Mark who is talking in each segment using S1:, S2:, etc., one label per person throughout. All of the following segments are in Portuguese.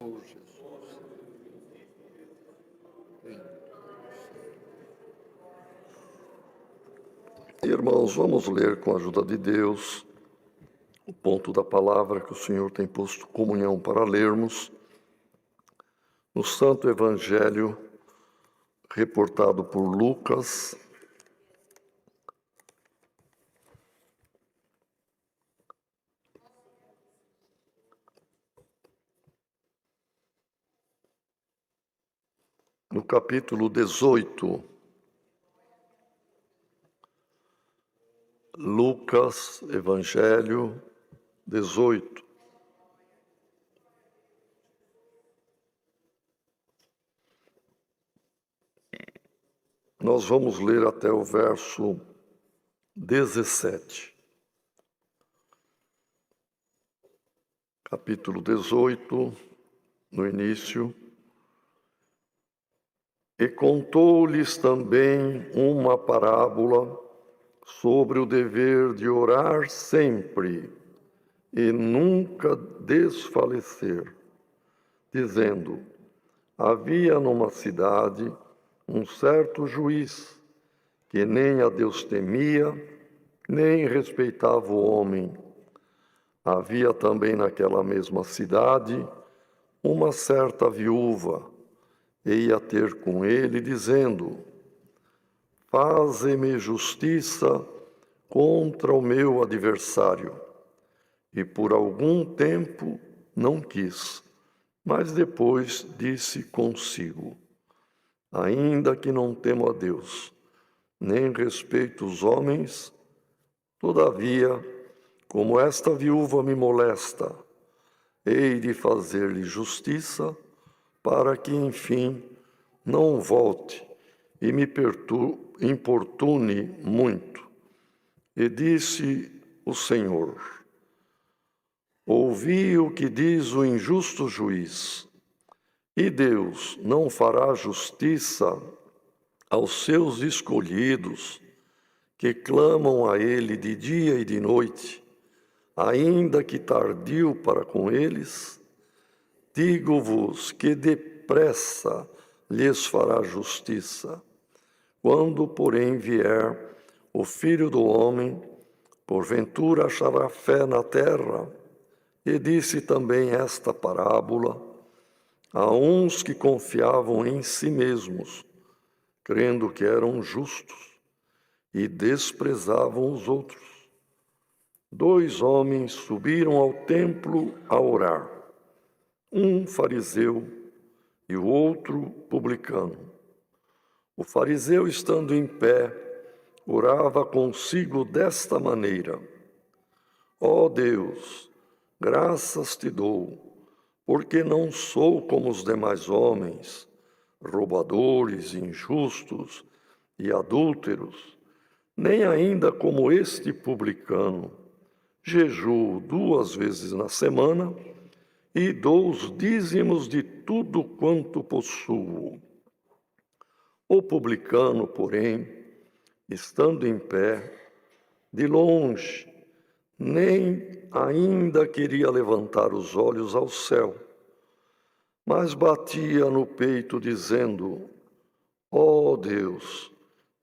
S1: Oh, Jesus. Irmãos, vamos ler com a ajuda de Deus o ponto da palavra que o Senhor tem posto comunhão para lermos no Santo Evangelho reportado por Lucas, no capítulo 18. Lucas, Evangelho 18. Nós vamos ler até o verso 17. Capítulo 18, no início. E contou-lhes também uma parábola sobre o dever de orar sempre e nunca desfalecer, dizendo: havia numa cidade um certo juiz que nem a Deus temia, nem respeitava o homem. Havia também naquela mesma cidade uma certa viúva, e ia ter com ele, dizendo: faze-me justiça contra o meu adversário. E por algum tempo não quis, mas depois disse consigo: ainda que não temo a Deus, nem respeito os homens, todavia, como esta viúva me molesta, hei de fazer-lhe justiça, para que, enfim, não volte e me importune muito. E disse o Senhor: ouvi o que diz o injusto juiz. E Deus não fará justiça aos seus escolhidos, que clamam a Ele de dia e de noite, ainda que tardio para com eles? Digo-vos que depressa lhes fará justiça. Quando, porém, vier o Filho do Homem, porventura achará fé na terra? E disse também esta parábola a uns que confiavam em si mesmos, crendo que eram justos, e desprezavam os outros. 2 homens subiram ao templo a orar, um fariseu e o outro publicano. O fariseu, estando em pé, orava consigo desta maneira: ó Deus, graças te dou, porque não sou como os demais homens, roubadores, injustos e adúlteros, nem ainda como este publicano. Jejuo 2 vezes na semana e dou os dízimos de tudo quanto possuo. O publicano, porém, estando em pé, de longe, nem ainda queria levantar os olhos ao céu, mas batia no peito, dizendo: ó Deus,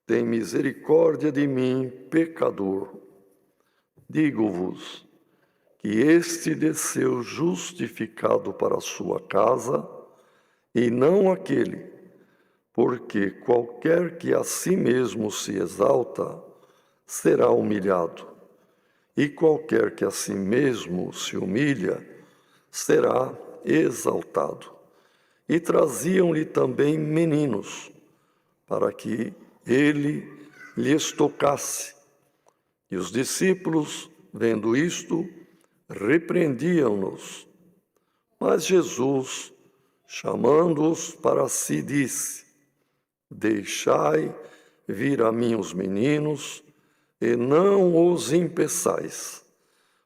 S1: tem misericórdia de mim, pecador. Digo-vos que este desceu justificado para a sua casa, e não aquele, porque qualquer que a si mesmo se exalta, será humilhado, e qualquer que a si mesmo se humilha, será exaltado. E traziam-lhe também meninos, para que ele lhes tocasse. E os discípulos, vendo isto, repreendiam-nos. Mas Jesus, chamando-os para si, disse: deixai vir a mim os meninos, e não os impeçais,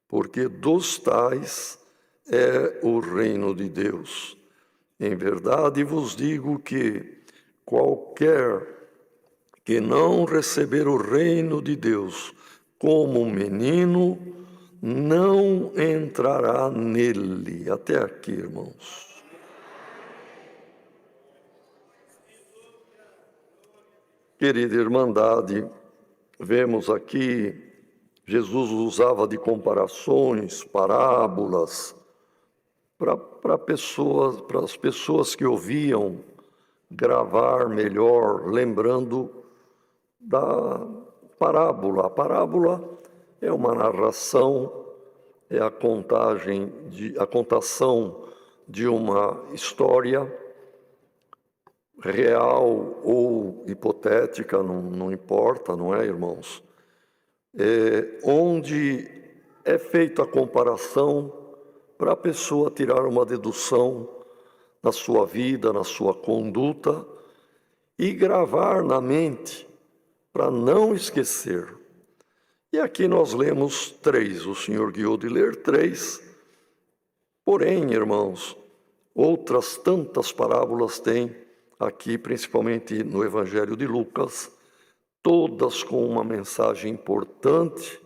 S1: porque dos tais é o reino de Deus. Em verdade vos digo que qualquer que não receber o reino de Deus como um menino, não entrará nele. Até aqui, irmãos. Querida Irmandade, vemos aqui, Jesus usava de comparações, parábolas, para as pessoas que ouviam gravar melhor, lembrando da parábola. A parábola é uma narração, é a contação de uma história real ou hipotética, não importa, não é, irmãos? Onde é feita a comparação para a pessoa tirar uma dedução na sua vida, na sua conduta e gravar na mente para não esquecer. E aqui nós lemos 3, o senhor guiou de ler 3, porém, irmãos, outras tantas parábolas tem aqui, principalmente no Evangelho de Lucas, todas com uma mensagem importante,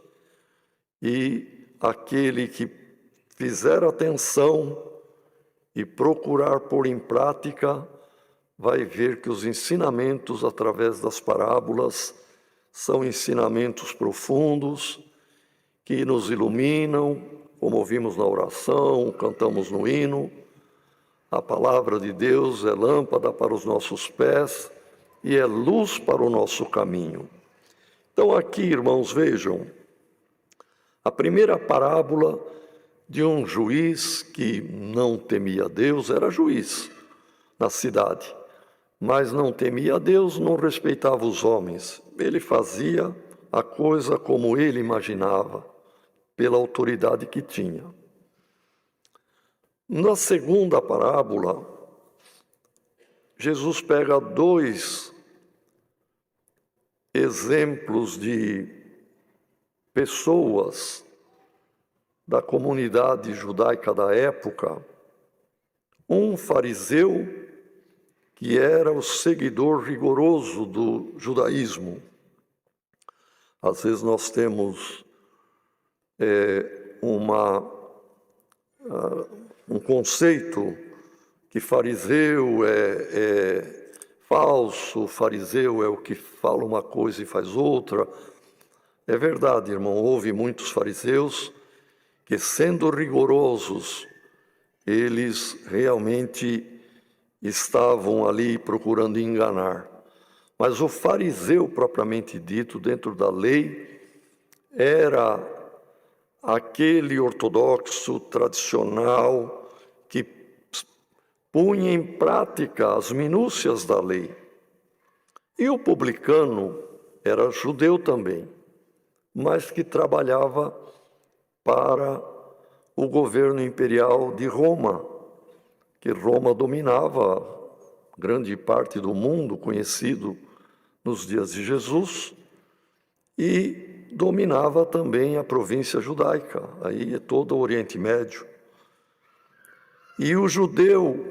S1: e aquele que fizer atenção e procurar pôr em prática, vai ver que os ensinamentos através das parábolas são ensinamentos profundos, que nos iluminam, como ouvimos na oração, cantamos no hino. A palavra de Deus é lâmpada para os nossos pés e é luz para o nosso caminho. Então aqui, irmãos, vejam, a primeira parábola de um juiz que não temia Deus, era juiz na cidade, mas não temia Deus, não respeitava os homens. Ele fazia a coisa como ele imaginava, pela autoridade que tinha. Na segunda parábola, Jesus pega 2 exemplos de pessoas da comunidade judaica da época. Um fariseu, que era o seguidor rigoroso do judaísmo. Às vezes nós temos um conceito que fariseu é falso, fariseu é o que fala uma coisa e faz outra. É verdade, irmão, houve muitos fariseus que, sendo rigorosos, eles realmente estavam ali procurando enganar. Mas o fariseu, propriamente dito, dentro da lei, era aquele ortodoxo tradicional que punha em prática as minúcias da lei. E o publicano era judeu também, mas que trabalhava para o governo imperial de Roma, que Roma dominava grande parte do mundo conhecido nos dias de Jesus, e dominava também a província judaica, aí é todo o Oriente Médio. E o judeu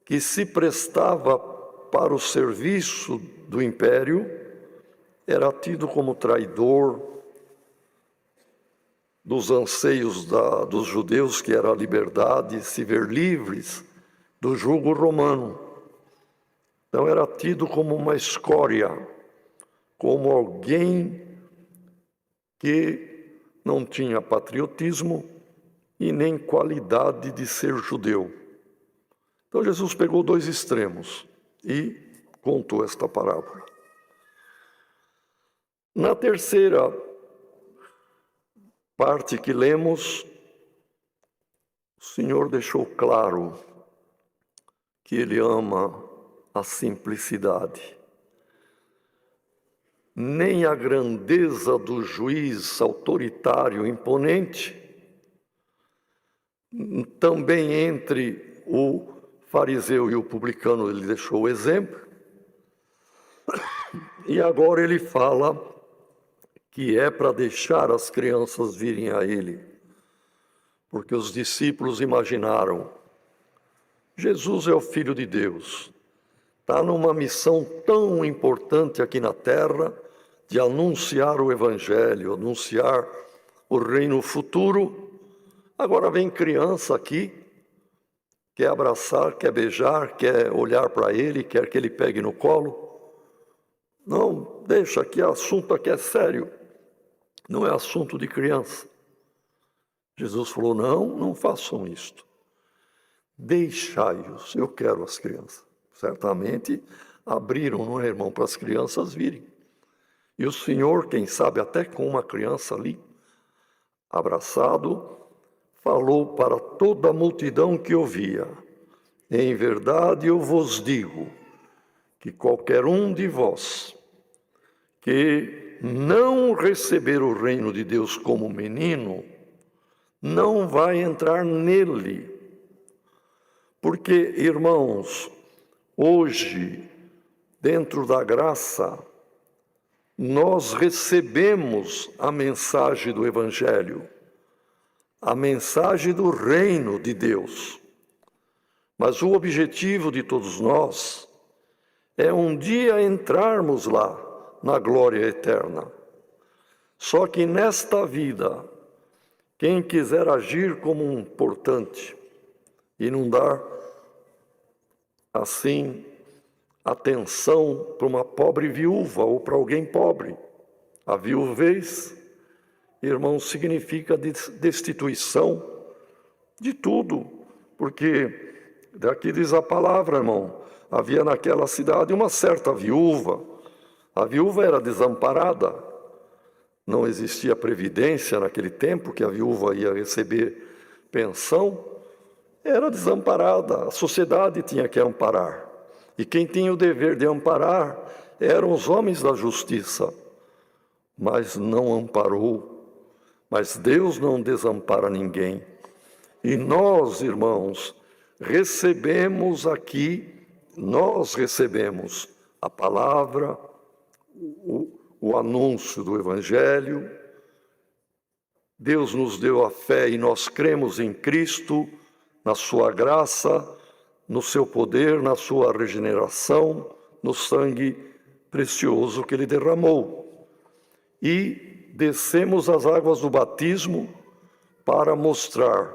S1: que se prestava para o serviço do império era tido como traidor dos anseios dos judeus, que era a liberdade, se ver livres do jugo romano. Então era tido como uma escória, como alguém que não tinha patriotismo e nem qualidade de ser judeu. Então Jesus pegou 2 extremos e contou esta parábola. Na terceira parte que lemos, o Senhor deixou claro que Ele ama a simplicidade. Nem a grandeza do juiz autoritário, imponente, também entre o fariseu e o publicano ele deixou o exemplo, e agora ele fala que é para deixar as crianças virem a ele, porque os discípulos imaginaram, Jesus é o Filho de Deus, está numa missão tão importante aqui na terra, de anunciar o Evangelho, anunciar o reino futuro. Agora vem criança aqui, quer abraçar, quer beijar, quer olhar para ele, quer que ele pegue no colo. Não, deixa que o assunto aqui é sério, não é assunto de criança. Jesus falou, não façam isto. Deixai-os, eu quero as crianças. Certamente abriram, não é, irmão, para as crianças virem. E o Senhor, quem sabe até com uma criança ali, abraçado, falou para toda a multidão que ouvia, em verdade eu vos digo, que qualquer um de vós que não receber o reino de Deus como menino, não vai entrar nele. Porque, irmãos, hoje, dentro da graça, nós recebemos a mensagem do Evangelho, a mensagem do reino de Deus. Mas o objetivo de todos nós é um dia entrarmos lá, na glória eterna. Só que nesta vida, quem quiser agir como um portante e não dar, assim, atenção para uma pobre viúva ou para alguém pobre. A viuvez, irmão, significa destituição de tudo, porque daqui diz a palavra, irmão, havia naquela cidade uma certa viúva. A viúva era desamparada, não existia previdência naquele tempo que a viúva ia receber pensão, era desamparada, a sociedade tinha que amparar. E quem tinha o dever de amparar eram os homens da justiça, mas não amparou. Mas Deus não desampara ninguém. E nós, irmãos, recebemos a palavra, o anúncio do Evangelho. Deus nos deu a fé e nós cremos em Cristo, na sua graça, no seu poder, na sua regeneração, no sangue precioso que Ele derramou. E descemos as águas do batismo para mostrar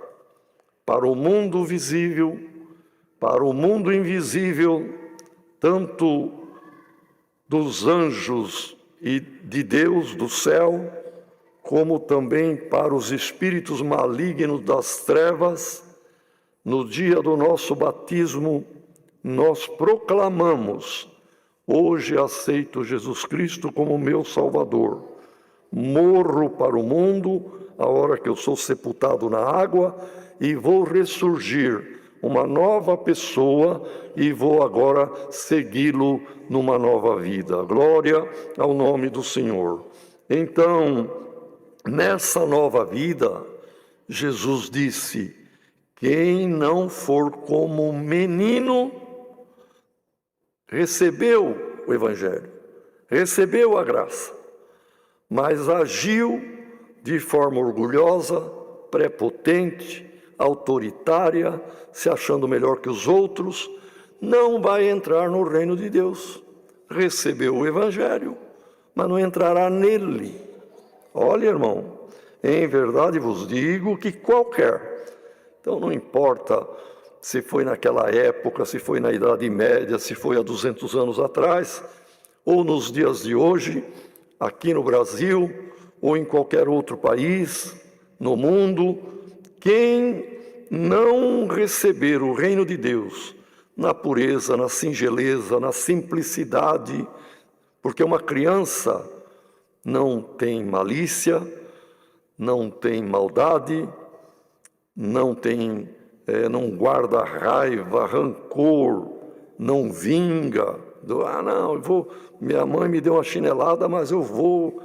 S1: para o mundo visível, para o mundo invisível, tanto dos anjos e de Deus do céu, como também para os espíritos malignos das trevas. No dia do nosso batismo, nós proclamamos: hoje aceito Jesus Cristo como meu Salvador. Morro para o mundo, a hora que eu sou sepultado na água, e vou ressurgir uma nova pessoa e vou agora segui-lo numa nova vida. Glória ao nome do Senhor. Então, nessa nova vida, Jesus disse: quem não for como menino, recebeu o Evangelho, recebeu a graça, mas agiu de forma orgulhosa, prepotente, autoritária, se achando melhor que os outros, não vai entrar no reino de Deus. Recebeu o Evangelho, mas não entrará nele. Olha, irmão, em verdade vos digo que qualquer, então não importa se foi naquela época, se foi na Idade Média, se foi há 200 anos atrás, ou nos dias de hoje, aqui no Brasil, ou em qualquer outro país, no mundo, quem não receber o reino de Deus na pureza, na singeleza, na simplicidade, porque uma criança não tem malícia, não tem maldade, não guarda raiva, rancor, não vinga. Minha mãe me deu uma chinelada, mas eu vou.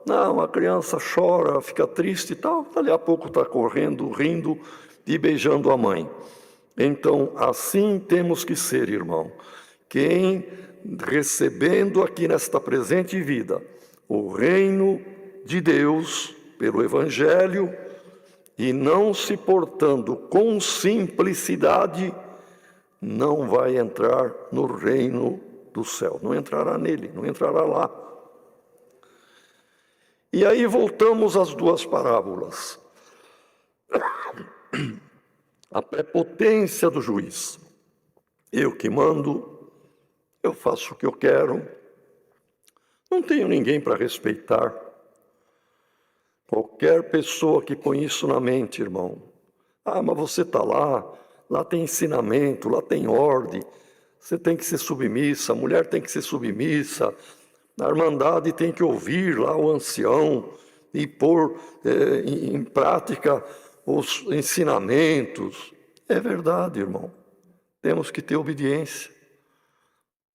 S1: Não, a criança chora, fica triste e tal, dali a pouco está correndo, rindo e beijando a mãe. Então, assim temos que ser, irmão. Quem recebendo aqui nesta presente vida o reino de Deus pelo Evangelho e não se portando com simplicidade, não vai entrar no reino do céu, não entrará nele, não entrará lá. E aí voltamos às duas parábolas. A prepotência do juiz. Eu que mando, eu faço o que eu quero, Não tenho ninguém para respeitar. Qualquer pessoa que põe isso na mente, irmão. Ah, mas você está lá tem ensinamento, lá tem ordem. Você tem que ser submissa, a mulher tem que ser submissa. A irmandade tem que ouvir lá o ancião e pôr em prática os ensinamentos. É verdade, irmão. Temos que ter obediência.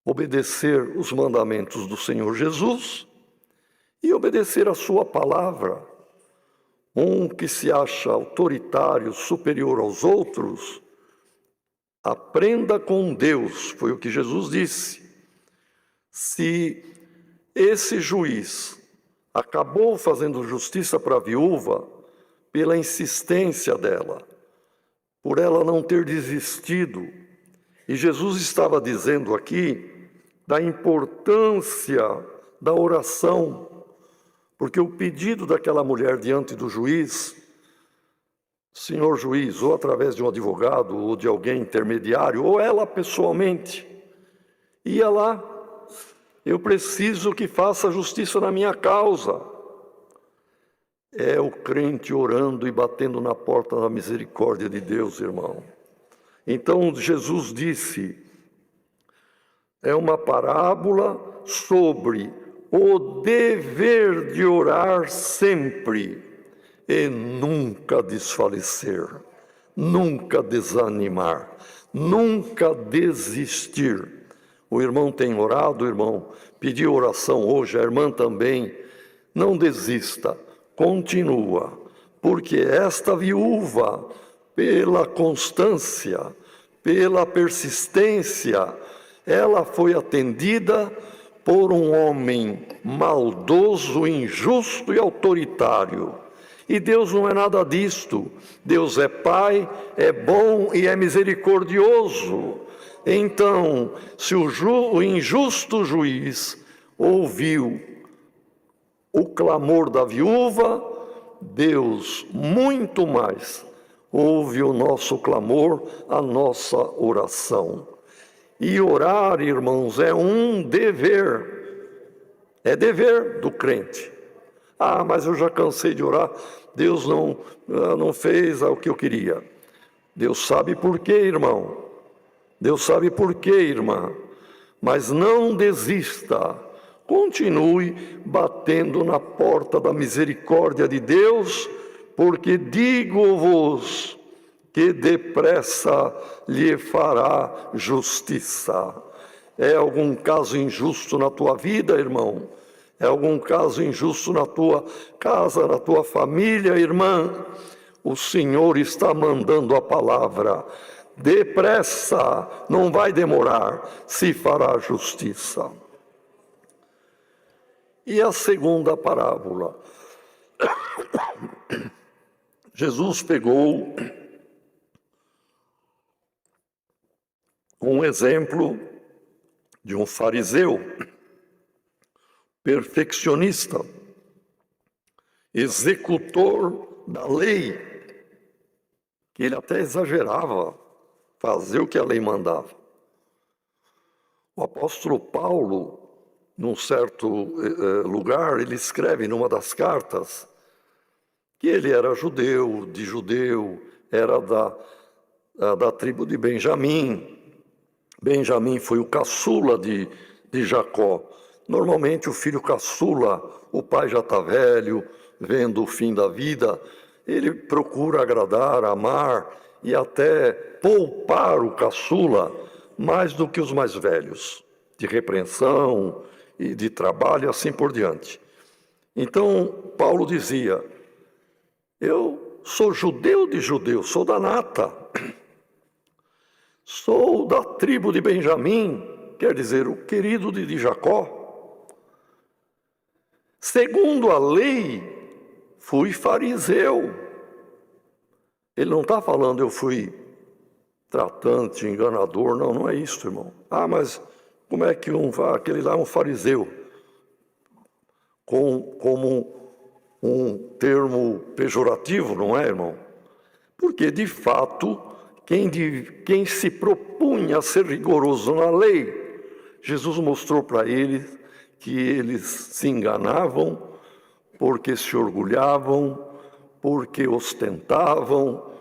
S1: Obedecer os mandamentos do Senhor Jesus e obedecer a sua palavra. Um que se acha autoritário, superior aos outros, aprenda com Deus, foi o que Jesus disse. Se esse juiz acabou fazendo justiça para a viúva pela insistência dela, por ela não ter desistido, e Jesus estava dizendo aqui da importância da oração, porque o pedido daquela mulher diante do juiz, senhor juiz, ou através de um advogado, ou de alguém intermediário, ou ela pessoalmente, ia lá, eu preciso que faça justiça na minha causa. É o crente orando e batendo na porta da misericórdia de Deus, irmão. Então Jesus disse, é uma parábola sobre o dever de orar sempre e nunca desfalecer, nunca desanimar, nunca desistir. O irmão tem orado, irmão, pediu oração hoje, a irmã também. Não desista, continua, porque esta viúva, pela constância, pela persistência, ela foi atendida por um homem maldoso, injusto e autoritário. E Deus não é nada disto. Deus é Pai, é bom e é misericordioso. Então, se o injusto juiz ouviu o clamor da viúva, Deus muito mais ouve o nosso clamor, a nossa oração. E orar, irmãos, é um dever, é dever do crente. Ah, mas eu já cansei de orar, Deus não fez o que eu queria. Deus sabe por quê, irmão. Deus sabe por quê, irmã. Mas não desista, continue batendo na porta da misericórdia de Deus, porque digo-vos que depressa lhe fará justiça. É algum caso injusto na tua vida, irmão? É algum caso injusto na tua casa, na tua família, irmã? O Senhor está mandando a palavra. Depressa, não vai demorar, se fará justiça. E a segunda parábola? Jesus pegou um exemplo de um fariseu perfeccionista, executor da lei, que ele até exagerava, fazer o que a lei mandava. O apóstolo Paulo, num certo lugar, ele escreve numa das cartas que ele era judeu, era da tribo de Benjamim. Benjamim foi o caçula de Jacó. Normalmente o filho caçula, o pai já está velho, vendo o fim da vida, ele procura agradar, amar e até poupar o caçula mais do que os mais velhos, de repreensão e de trabalho e assim por diante. Então Paulo dizia, eu sou judeu de judeus, sou da nata, sou da tribo de Benjamim, quer dizer, o querido de Jacó. Segundo a lei, fui fariseu. Ele não está falando eu fui tratante, enganador, não é isso, irmão. Ah, mas como é que aquele lá é um fariseu? Como um termo pejorativo, não é, irmão? Porque, de fato, quem se propunha a ser rigoroso na lei, Jesus mostrou para ele que eles se enganavam, porque se orgulhavam, porque ostentavam,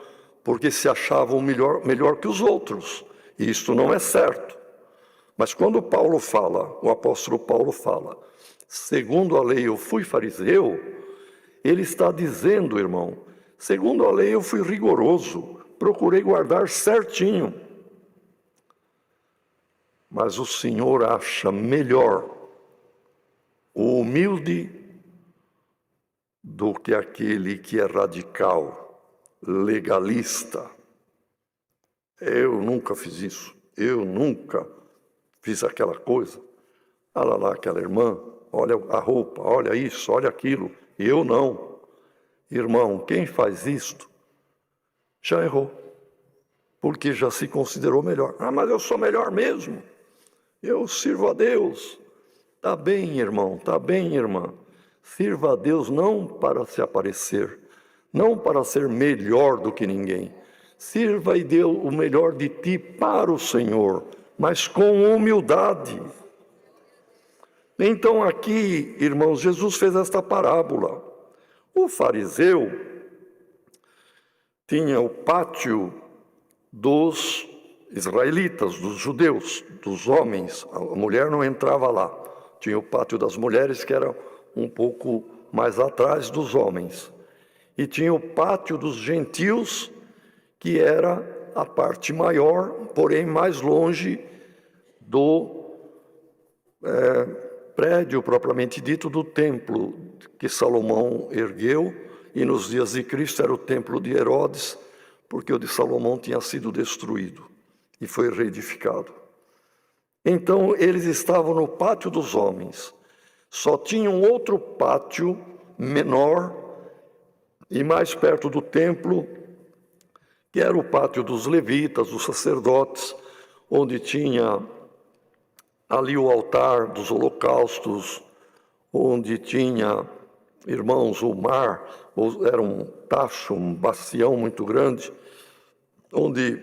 S1: porque se achavam melhor que os outros. E isto não é certo. Mas quando Paulo fala, o apóstolo Paulo fala, segundo a lei eu fui fariseu, ele está dizendo, irmão, segundo a lei eu fui rigoroso, procurei guardar certinho. Mas o Senhor acha melhor o humilde do que aquele que é radical, legalista. Eu nunca fiz isso, eu nunca fiz aquela coisa. Olha lá aquela irmã, olha a roupa, olha isso, olha aquilo. Eu não. Irmão, quem faz isto já errou, porque já se considerou melhor. Ah, mas eu sou melhor mesmo, eu sirvo a Deus. Tá bem, irmão, tá bem, irmã. Sirva a Deus não para se aparecer, não para ser melhor do que ninguém. Sirva e dê o melhor de ti para o Senhor, mas com humildade. Então aqui, irmãos, Jesus fez esta parábola. O fariseu tinha o pátio dos israelitas, dos judeus, dos homens. A mulher não entrava lá. Tinha o pátio das mulheres, que era um pouco mais atrás dos homens. E tinha o pátio dos gentios, que era a parte maior, porém mais longe do prédio propriamente dito do templo que Salomão ergueu, e nos dias de Cristo era o templo de Herodes, porque o de Salomão tinha sido destruído e foi reedificado. Então eles estavam no pátio dos homens. Só tinha um outro pátio menor e mais perto do templo, que era o pátio dos levitas, dos sacerdotes, onde tinha ali o altar dos holocaustos, onde tinha, irmãos, o mar, era um tacho, um bacião muito grande, onde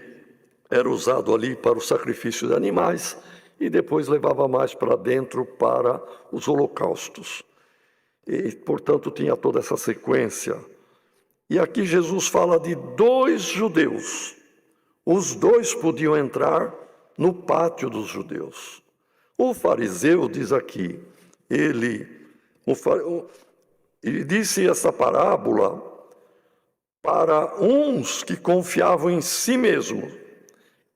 S1: era usado ali para o sacrifício de animais, e depois levava mais para dentro para os holocaustos. E, portanto, tinha toda essa sequência. E aqui Jesus fala de 2 judeus. Os 2 podiam entrar no pátio dos judeus. O fariseu, diz aqui, ele disse essa parábola para uns que confiavam em si mesmos,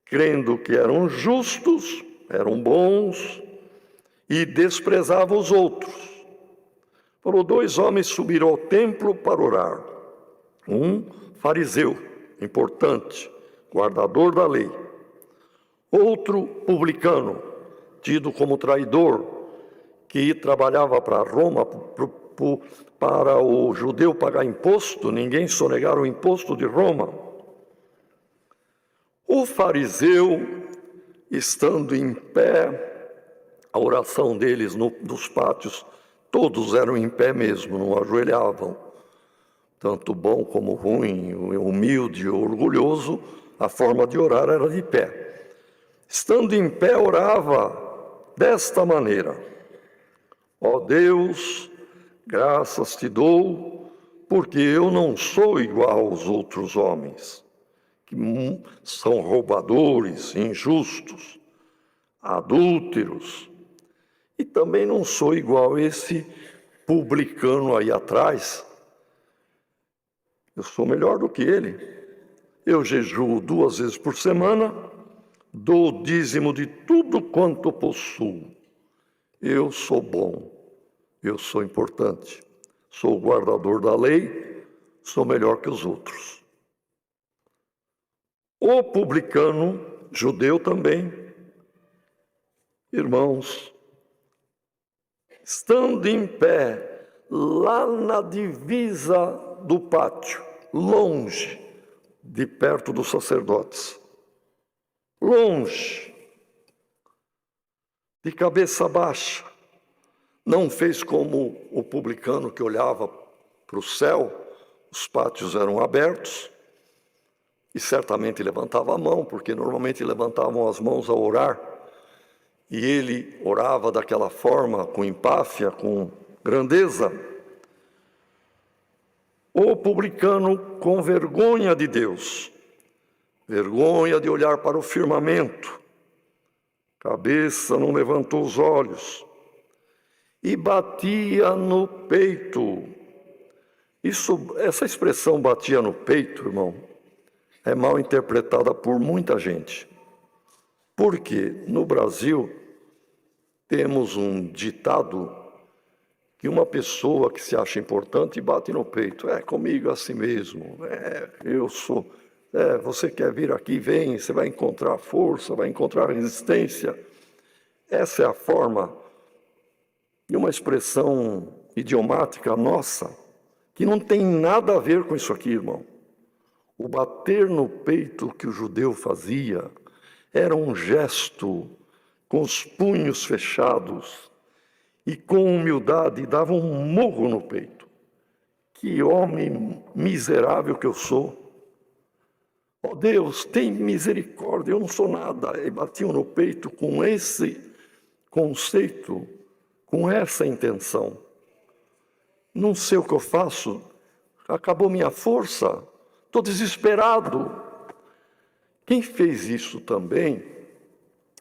S1: crendo que eram justos, eram bons, e desprezavam os outros. Falou, 2 homens subiram ao templo para orar. Um fariseu, importante, guardador da lei. Outro publicano, tido como traidor, que trabalhava para Roma, para o judeu pagar imposto, ninguém sonegar o imposto de Roma. O fariseu, estando em pé, a oração deles nos pátios, todos eram em pé mesmo, não ajoelhavam. Tanto bom como ruim, humilde ou orgulhoso, a forma de orar era de pé. Estando em pé, orava desta maneira: ó Deus, graças te dou, porque eu não sou igual aos outros homens, que são roubadores, injustos, adúlteros, e também não sou igual a esse publicano aí atrás. Eu sou melhor do que ele. Eu jejuo 2 vezes por semana, dou o dízimo de tudo quanto possuo. Eu sou bom, eu sou importante, sou o guardador da lei, sou melhor que os outros. O publicano, judeu também, irmãos, estando em pé, lá na divisa do pátio, longe, de perto dos sacerdotes, longe, de cabeça baixa, não fez como o publicano que olhava para o céu, os pátios eram abertos, e certamente levantava a mão, porque normalmente levantavam as mãos a orar, e ele orava daquela forma, com empáfia, com grandeza. O publicano com vergonha de Deus, vergonha de olhar para o firmamento, cabeça não levantou os olhos, e batia no peito. Essa expressão batia no peito, irmão, é mal interpretada por muita gente. Porque no Brasil temos um ditado que uma pessoa que se acha importante bate no peito. Comigo é assim mesmo, eu sou. Você quer vir aqui, vem, você vai encontrar força, vai encontrar resistência. Essa é a forma de uma expressão idiomática nossa, que não tem nada a ver com isso aqui, irmão. O bater no peito que o judeu fazia era um gesto com os punhos fechados e com humildade dava um murro no peito. Que homem miserável que eu sou! Ó Deus, tem misericórdia, eu não sou nada. E batiam no peito com esse conceito, com essa intenção. Não sei o que eu faço, acabou minha força, estou desesperado. Quem fez isso também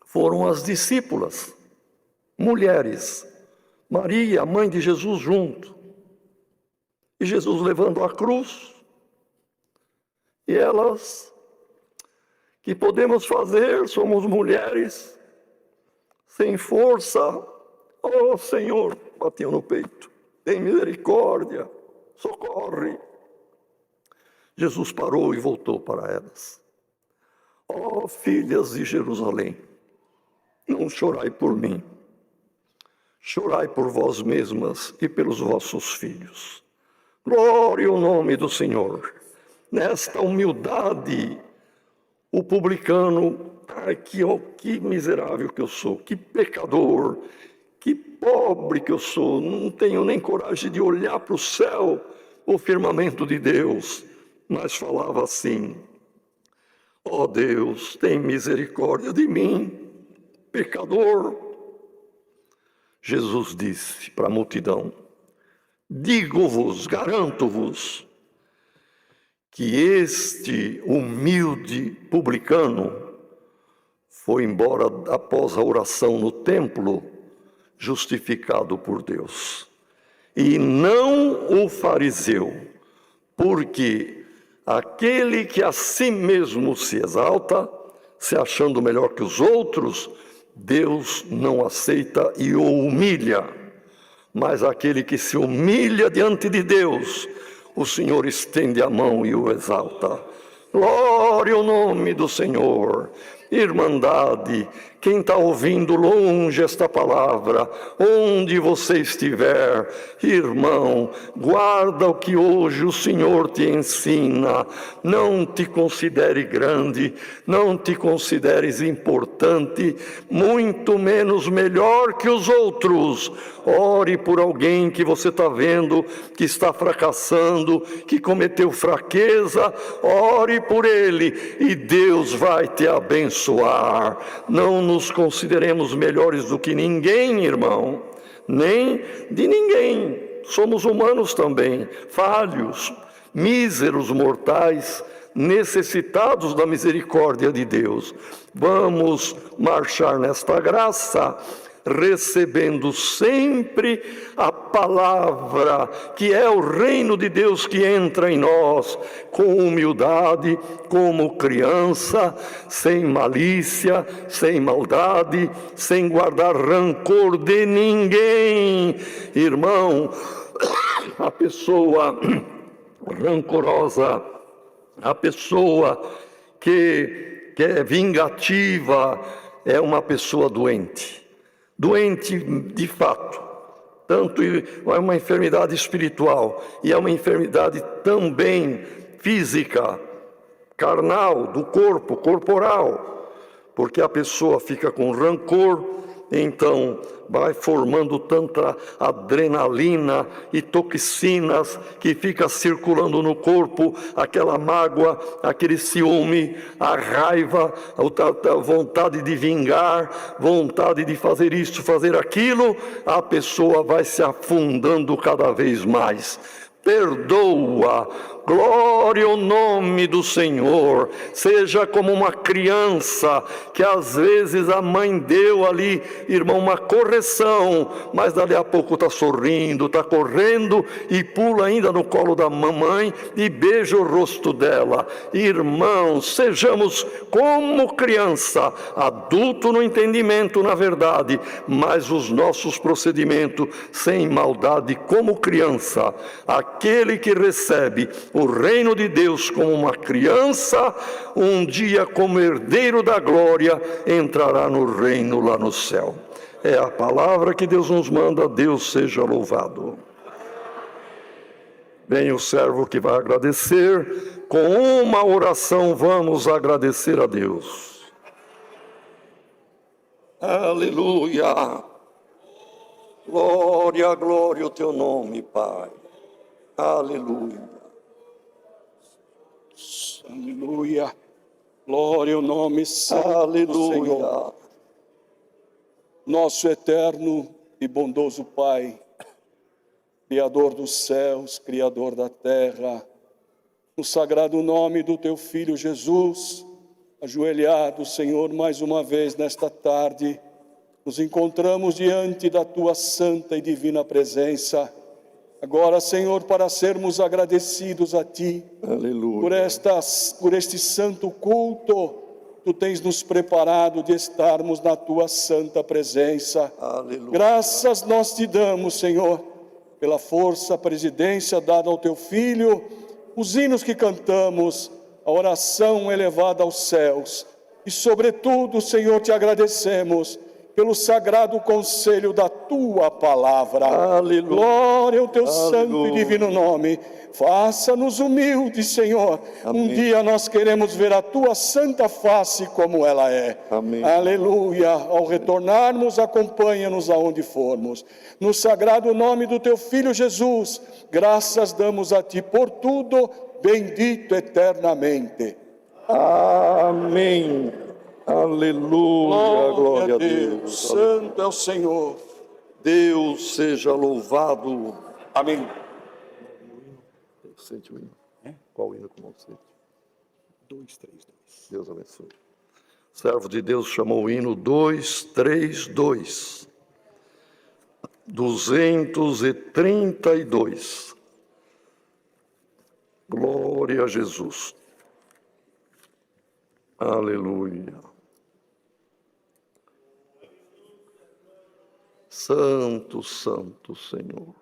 S1: foram as discípulas, mulheres, Maria, mãe de Jesus, junto. E Jesus levando a cruz. E elas, que podemos fazer, somos mulheres, sem força. Oh Senhor, batiam no peito, tem misericórdia, socorre. Jesus parou e voltou para elas. Ó filhas de Jerusalém, não chorai por mim, chorai por vós mesmas e pelos vossos filhos. Glória ao nome do Senhor. Nesta humildade, o publicano, que miserável que eu sou, que pecador, que pobre que eu sou, não tenho nem coragem de olhar para o céu, o firmamento de Deus, mas falava assim: ó Deus, tem misericórdia de mim, pecador. Jesus disse para a multidão: digo-vos, garanto-vos, que este humilde publicano foi embora após a oração no templo, justificado por Deus. E não o fariseu, porque aquele que a si mesmo se exalta, se achando melhor que os outros, Deus não aceita e o humilha. Mas aquele que se humilha diante de Deus, o Senhor estende a mão e o exalta. Glória ao nome do Senhor. Irmandade, quem está ouvindo longe esta palavra, onde você estiver, irmão, guarda o que hoje o Senhor te ensina. Não te considere grande, não te consideres importante, muito menos melhor que os outros. Ore por alguém que você está vendo que está fracassando, que cometeu fraqueza. Ore por ele e Deus vai te abençoar. Não nos consideremos melhores do que ninguém, irmão, nem de ninguém. Somos humanos também, falhos, míseros mortais, necessitados da misericórdia de Deus. Vamos marchar nesta graça, recebendo sempre a palavra, que é o reino de Deus que entra em nós, com humildade, como criança, sem malícia, sem maldade, sem guardar rancor de ninguém. Irmão, a pessoa rancorosa, a pessoa que é vingativa, é uma pessoa doente de fato, tanto é uma enfermidade espiritual e é uma enfermidade também física, carnal, do corpo, corporal, porque a pessoa fica com rancor, então vai formando tanta adrenalina e toxinas que fica circulando no corpo, aquela mágoa, aquele ciúme, a raiva, a vontade de vingar, vontade de fazer isso, fazer aquilo, a pessoa vai se afundando cada vez mais. Perdoa, glória ao nome do Senhor. Seja como uma criança que às vezes a mãe deu ali, irmão, uma correção, mas dali a pouco está sorrindo, está correndo e pula ainda no colo da mamãe e beija o rosto dela. Irmãos, sejamos como criança, adulto no entendimento, na verdade, mas os nossos procedimentos sem maldade como criança. Aquele que recebe o reino de Deus como uma criança, um dia como herdeiro da glória, entrará no reino lá no céu. É a palavra que Deus nos manda, Deus seja louvado. Vem o servo que vai agradecer, com uma oração vamos agradecer a Deus. Aleluia! Glória, glória ao teu nome, Pai. Aleluia.
S2: Aleluia. Glória ao nome santo do Senhor. Nosso eterno e bondoso Pai, Criador dos céus, Criador da terra, no sagrado nome do teu Filho Jesus, ajoelhado, Senhor, mais uma vez nesta tarde, nos encontramos diante da tua santa e divina presença. Agora, Senhor, para sermos agradecidos a Ti,
S1: Aleluia,
S2: por este santo culto, Tu tens nos preparado de estarmos na Tua santa presença.
S1: aleluia.
S2: Graças nós Te damos, Senhor, pela força, a presidência dada ao Teu Filho, os hinos que cantamos, a oração elevada aos céus. E, sobretudo, Senhor, Te agradecemos pelo sagrado conselho da Tua palavra.
S1: Aleluia.
S2: Glória ao Teu
S1: Aleluia.
S2: santo e divino nome. Faça-nos humildes, Senhor.
S1: Amém.
S2: Um dia nós queremos ver a Tua santa face como ela é.
S1: Amém.
S2: Aleluia. Ao retornarmos, acompanha-nos aonde formos. No sagrado nome do Teu Filho Jesus, graças damos a Ti por tudo, bendito eternamente.
S1: Amém. Aleluia, glória a Deus.
S2: Santo é o Senhor.
S1: Deus seja louvado.
S2: Amém.
S1: Sente o hino. Qual hino que não sente?
S2: 232.
S1: Deus abençoe. O servo de Deus chamou o hino 232. 232. Glória a Jesus. Aleluia. Santo, santo Senhor.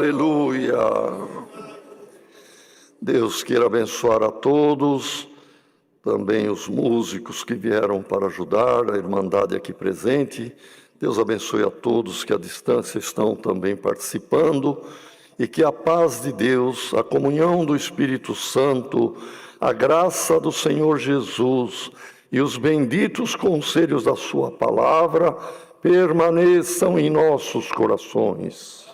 S1: Aleluia. Deus queira abençoar a todos, também os músicos que vieram para ajudar, a Irmandade aqui presente. Deus abençoe a todos que à distância estão também participando e que a paz de Deus, a comunhão do Espírito Santo, a graça do Senhor Jesus e os benditos conselhos da sua palavra permaneçam em nossos corações.